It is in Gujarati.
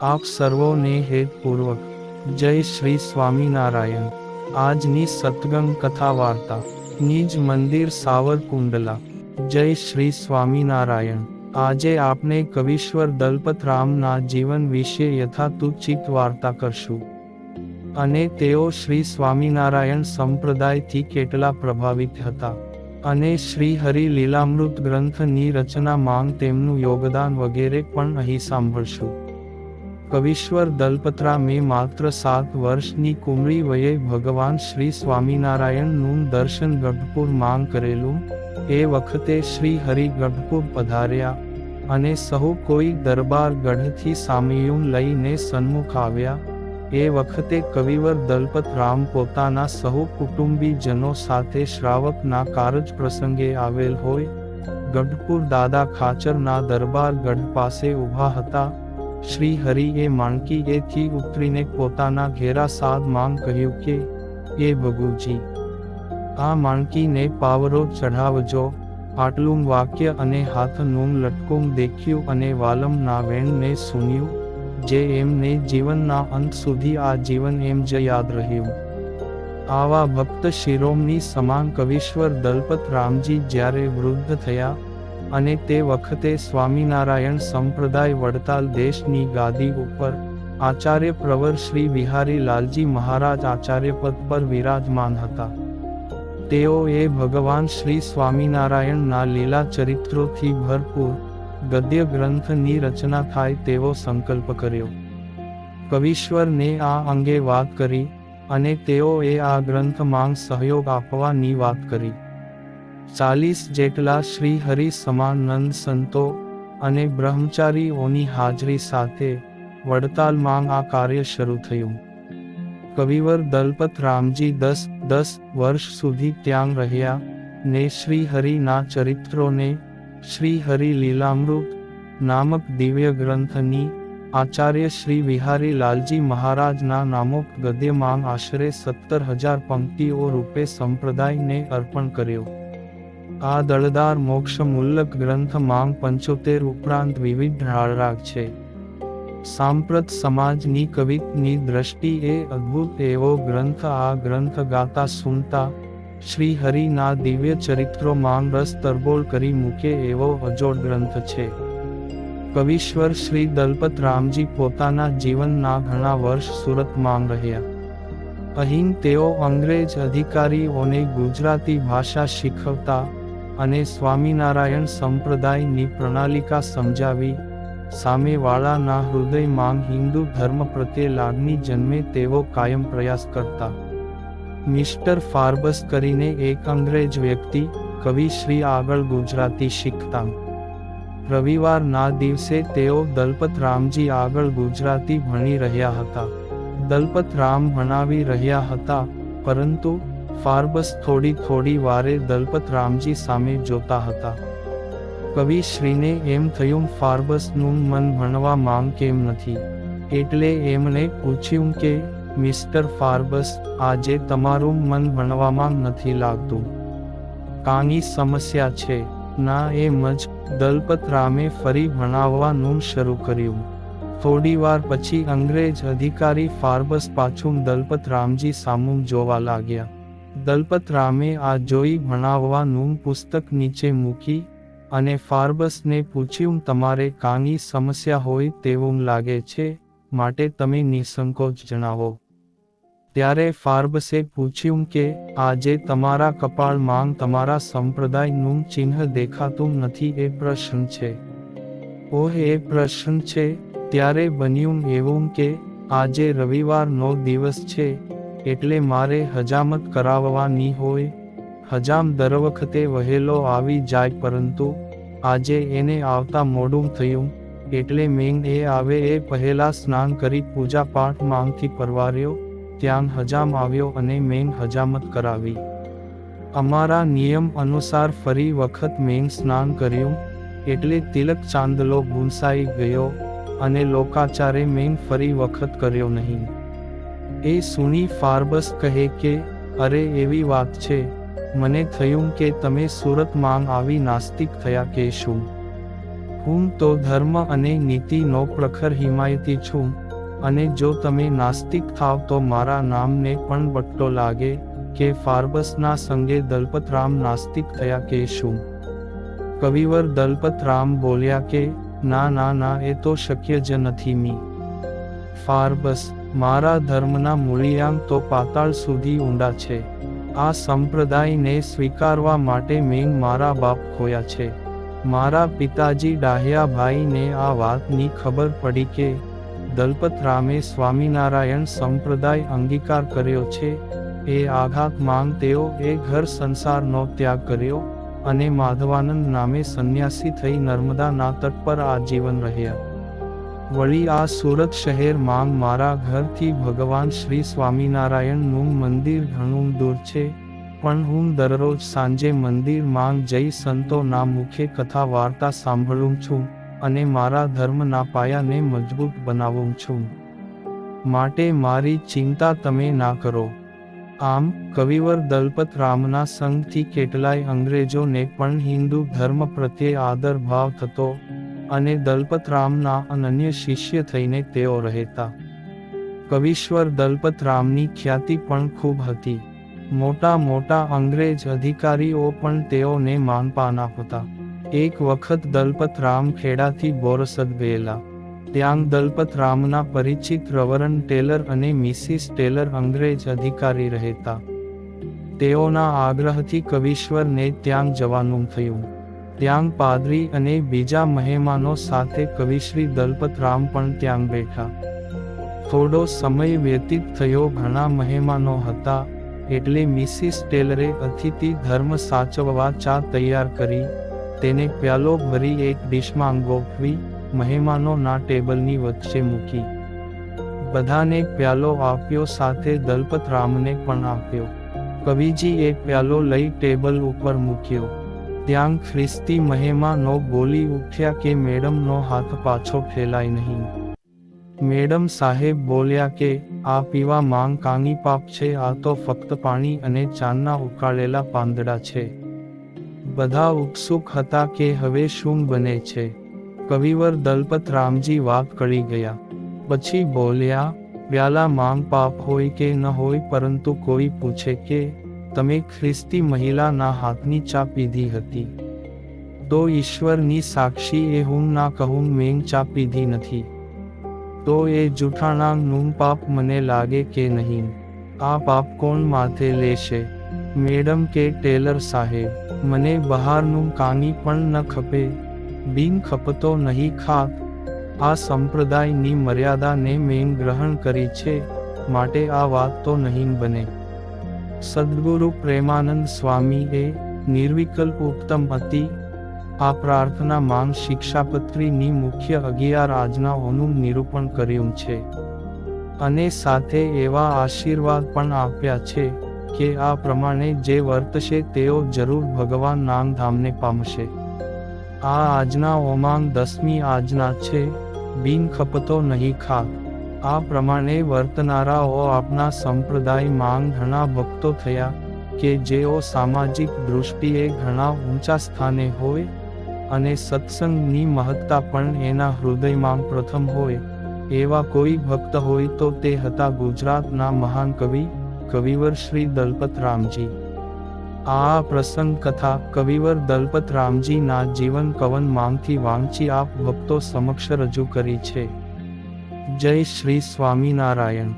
આપ સર્વોને હેતપૂર્વક જય શ્રી સ્વામિનારાયણ। આજની સત્સંગ કથા વાર્તા નિજ મંદિર સાવરકુંડલા। જય શ્રી સ્વામિનારાયણ। આજે આપણે કવિશ્વર દલપતરામના જીવન વિશે યથાતુચિત વાર્તા કરશું અને તેઓ શ્રી સ્વામિનારાયણ સંપ્રદાયથી કેટલા પ્રભાવિત હતા અને શ્રી હરિ લીલામૃત ગ્રંથની રચનામાં તેમનું યોગદાન વગેરે પણ અહીં સાંભળશું। કવિશ્વર દલપતરામે માત્ર 7 વર્ષની કુમળી વયે ભગવાન શ્રી સ્વામિનારાયણનું દર્શન ગઢપુરમાં કરેલું। એ વખતે શ્રી હરિ ગઢપુર પધાર્યા અને સહુ કોઈ દરબાર ગઢથી સામૈયું લઈને સન્મુખ આવ્યા। એ વખતે કવિવર દલપતરામ પોતાના સહુ કુટુંબીજનો સાથે શ્રાવકના કારજ પ્રસંગે આવેલ હોય ગઢપુર દાદા ખાચરના દરબાર ગઢ પાસે ઊભા હતા। શ્રી હરિએ માણકીએથી ઉતરીને પોતાના ઘેરા સાદમાં કહ્યું કે, એ ભગુજી, આ માણકીને પાવરો ચઢાવજો। આટલું વાક્ય અને હાથનું લટકું દેખ્યું અને વાલમના વેણને સુન્યું, જે એમને જીવનના અંત સુધી આ જીવન એમ જ યાદ રહ્યું। આવા ભક્ત શિરોમણી સમાન કવિશ્વર દલપતરામજી જ્યારે વૃદ્ધ થયા અને તે વખતે સ્વામિનારાયણ સંપ્રદાય વડતાલ દેશની ગાદી ઉપર આચાર્ય પ્રવર શ્રી બિહારી લાલજી મહારાજ આચાર્યપદ પર વિરાજમાન હતા। તેઓએ ભગવાન શ્રી સ્વામિનારાયણના લીલા ચરિત્રોથી ભરપૂર ગદ્ય ગ્રંથની રચના થાય તેવો સંકલ્પ કર્યો। કવિશ્વરને આ અંગે વાત કરી અને તેઓએ આ ગ્રંથમાં સહયોગ આપવાની વાત કરી। 40 જેટલા શ્રી હરિ સમાન નંદ સંતો અને બ્રહ્મચારીઓની હાજરી સાથે વડતાલમાં આ કાર્ય શરૂ થયું। કવિવર દલપતરામજી 10 વર્ષ સુધી ત્યાં રહ્યા ને શ્રી હરિના ચરિત્રોને શ્રી હરિ લીલામૃત નામક દિવ્ય ગ્રંથની આચાર્ય શ્રી બિહારી લાલજી મહારાજના નામોક્ત ગદ્યમાં આશરે 17,000 પંક્તિઓ રૂપે સંપ્રદાયને અર્પણ કર્યો। આ દળદાર મોક્ષ મુલ્લક ગ્રંથમાં 75 ઉપરાંત વિવિધ ઢાળરાગ છે। સાંપ્રત સમાજની કવિત્વની દ્રષ્ટિએ અદ્ભુત એવો ગ્રંથ। આ ગ્રંથ ગાતા સુનતા શ્રી હરિના દિવ્ય ચરિત્રોમાં રસ તરબોળ કરી મૂકે એવો અજોડ ગ્રંથ છે। કવિશ્વર શ્રી દલપતરામજી પોતાના જીવનના ઘણા વર્ષ સુરતમાં રહ્યા। અહીં તેઓ અંગ્રેજ અધિકારીઓને ગુજરાતી ભાષા શીખવતા અને સ્વામિનારાયણ સંપ્રદાયની પ્રણાલિકા સમજાવી સામેવાળાના હૃદયમાં હિન્દુ ધર્મ પ્રત્યે લાગણી જન્મે તેવો કાયમ પ્રયાસ કરતા। મિસ્ટર ફાર્બસ કરીને એક અંગ્રેજ વ્યક્તિ કવિ શ્રી આગળ ગુજરાતી શીખતા। રવિવારના દિવસે તેઓ દલપતરામજી આગળ ગુજરાતી ભણી રહ્યા હતા। દલપતરામ ભણાવી રહ્યા હતા, પરંતુ ફાર્બસ થોડી વારે દલપતરામજી સામે જોતા હતા। કવિશ્રીને એમ થયું, ફાર્બસનું મન ભણવામાં કેમ નથી? એટલે એમણે પૂછ્યું કે, મિસ્ટર ફાર્બસ, આજે તમારું મન ભણવામાં નથી લાગતું? કાંઈ સમસ્યા છે? ના, એમ જ। દલપતરામે ફરી ભણાવવાનું શરૂ કર્યું। થોડીવાર પછી અંગ્રેજ અધિકારી ફાર્બસ પાછું દલપતરામજી સામું જોવા લાગ્યા। દલપતરામે આ જોઈ ભણાવવાનું પુસ્તક નીચે મૂકી અને ફાર્બસને પૂછ્યું, તમારે કાંઈ સમસ્યા હોય તેવું લાગે છે, માટે તમે નિસંકોચ જણાવો। ત્યારે ફાર્બસે પૂછ્યું કે, આજે તમારા કપાળમાં તમારા સંપ્રદાયનું ચિહ્ન દેખાતું નથી, એ પ્રશ્ન છે? ઓહ, એ પ્રશ્ન છે? ત્યારે બન્યું એવું કે આજે રવિવારનો દિવસ છે, એટલે મારે હજામત કરાવવાની હોય। હજામ દર વખતે વહેલો આવી જાય, પરંતુ આજે એને આવતા મોડું થયું, એટલે મેં એ આવે એ પહેલા સ્નાન કરી પૂજા પાઠમાંથી પરવાર્યો। ત્યાં હજામ આવ્યો અને મેં હજામત કરાવી। અમારા નિયમ અનુસાર ફરી વખત મેં સ્નાન કર્યું, એટલે તિલક ચાંદલો ભૂંસાઈ ગયો અને લોકાચારે મેં ફરી વખત કર્યો નહીં। એ સુની ફાર્બસ કહે કે, અરે એવી વાત છે, મને થયું કે તમે સુરતમાં આવી નાસ્તિક થયા કે શું? હું તો ધર્મ અને નીતિનો પ્રખર હિમાયતી છું, અને જો તમે નાસ્તિક થાવ તો મારા નામને પણ બટ્ટો લાગે કે ફાર્બસના સંગે દલપતરામ નાસ્તિક થયા કે શું? કવિવર દલપતરામ બોલ્યા કે ના ના ના, એ તો શક્ય જ નથી મી. ફાર્બસ, મારા ધર્મના મૂળિયાંક તો પાતાળ સુધી ઊંડા છે. આ સંપ્રદાયને સ્વીકારવા માટે મેં મારા બાપ ખોયા છે. મારા પિતાજી ડાહ્યાભાઈને આ વાતની ખબર પડી કે દલપતરામે સ્વામિનારાયણ સંપ્રદાય અંગીકાર કર્યો છે. એ આઘાતમાં તેઓ એ ઘર સંસારનો ત્યાગ કર્યો અને માધવાનંદ નામે સંન્યાસી થઈ નર્મદાના તટ પર આજીવન રહ્યા. વળી આ સુરત શહેરમાં મારા ઘરથી ભગવાન શ્રી સ્વામિનારાયણનું મંદિર ઘણું દૂર છે, પણ હું દરરોજ સાંજે મંદિરમાં જઈ સંતોના મુખે કથા વાર્તા સાંભળું છું અને મારા ધર્મના પાયાને મજબૂત બનાવું છું. માટે મારી ચિંતા તમે ના કરો. આમ કવિવર દલપતરામના સંગથી કેટલાય અંગ્રેજોને પણ હિન્દુ ધર્મ પ્રત્યે આદર ભાવ થતો અને દલપતરામના અનન્ય શિષ્ય થઈને તેઓ રહેતા. કવિશ્વર દલપતરામની ખ્યાતિ પણ ખૂબ હતી. મોટા મોટા અંગ્રેજ અધિકારીઓ પણ તેઓને માનપાન આપતા. એક વખત દલપતરામ ખેડાથી બોરસદ ગયેલા. ત્યાં દલપતરામના પરિચિત રવરન ટેલર અને મિસિસ ટેલર અંગ્રેજ અધિકારી રહેતા. તેઓના આગ્રહથી કવિશ્વરને ત્યાં જવાનું થયું. ત્યાં પાદરી અને બીજા મહેમાનો સાથે કવિશ્રી દલપતરામ પણ ત્યાં બેઠા. થોડો સમય વ્યતીત થયો, ઘણા મહેમાનો હતા, એટલે મિસિસ ટેલરે અતિથિ ધર્મ સાચવવા ચા તૈયાર કરી તેને પ્યાલો ભરી એક ડીશમાં ગોઠવી મહેમાનોના ટેબલની વચ્ચે મૂકી. બધાને પ્યાલો આપ્યો, સાથે દલપતરામને પણ આપ્યો. કવિજી એ પ્યાલો લઈ ટેબલ ઉપર મૂક્યો. ત્યાં ખ્રિસ્તી મહેમાનો બોલી ઉઠ્યા કે મેડમનો હાથ પાછો ફેલાય નહીં. મેડમ સાહેબ બોલ્યા કે આ પીવા માંગ કાંગી પાપ છે, આ તો ફક્ત પાણી અને ચાના ઉકાળેલા પાંદડા છે. બધા ઉત્સુક હતા કે હવે શું બને છે. કવિવર દલપતરામજી વાત કરી ગયા. પછી બોલ્યા, પ્યાલા માંગ પાપ હોય કે ન હોય, પરંતુ કોઈ પૂછે કે તમે ખ્રિસ્તી મહિલાના હાથની ચા પીધી હતી તો ઈશ્વરની સાક્ષી એ હું ના કહું મેં ચા પીધી નથી, તો એ જૂઠાણાનું પાપ મને લાગે કે નહીં? આ પાપ કોણ માથે લેશે? મેડમ કે ટેલર સાહેબ, મને બહારનું કાંઈ પણ ન ખપે, બિન ખપતો નહીં ખાત. આ સંપ્રદાયની મર્યાદાને મેં ગ્રહણ કરી છે, માટે આ વાત તો નહીં બને. સદ્ગુરુ પ્રેમાનંદ સ્વામી એ નિર્વિકલ્પ ઉત્તમ હતી. આ પ્રાર્થના માંગ શિક્ષાપત્રીની મુખ્ય 11 આજ્ઞાઓનું નિરૂપણ કર્યું છે અને સાથે એવા આશીર્વાદ પણ આપ્યા છે કે આ પ્રમાણે જે વર્તશે તેઓ જરૂર ભગવાન નામ ધામને પામશે. આ આજ્ઞાઓમાં 10મી આજ્ઞા છે, બિન ખપતો નહીં ખાત. આ પ્રમાણે વર્તનારાઓ આપના સંપ્રદાયમાં ઘણા ભક્તો થયા કે જેઓ સામાજિક દૃષ્ટિએ ઘણા ઊંચા સ્થાને હોય અને સત્સંગની મહત્તા પણ એના હૃદયમાં પ્રથમ હોય. એવા કોઈ ભક્ત હોય તો તે હતા ગુજરાતના મહાન કવિ કવિવર શ્રી દલપતરામજી. આ પ્રસંગ કથા કવિવર દલપતરામજીના જીવન કવનમાંથી વાંચી આપ ભક્તો સમક્ષ રજૂ કરી છે. જય શ્રી સ્વામિનારાયણ.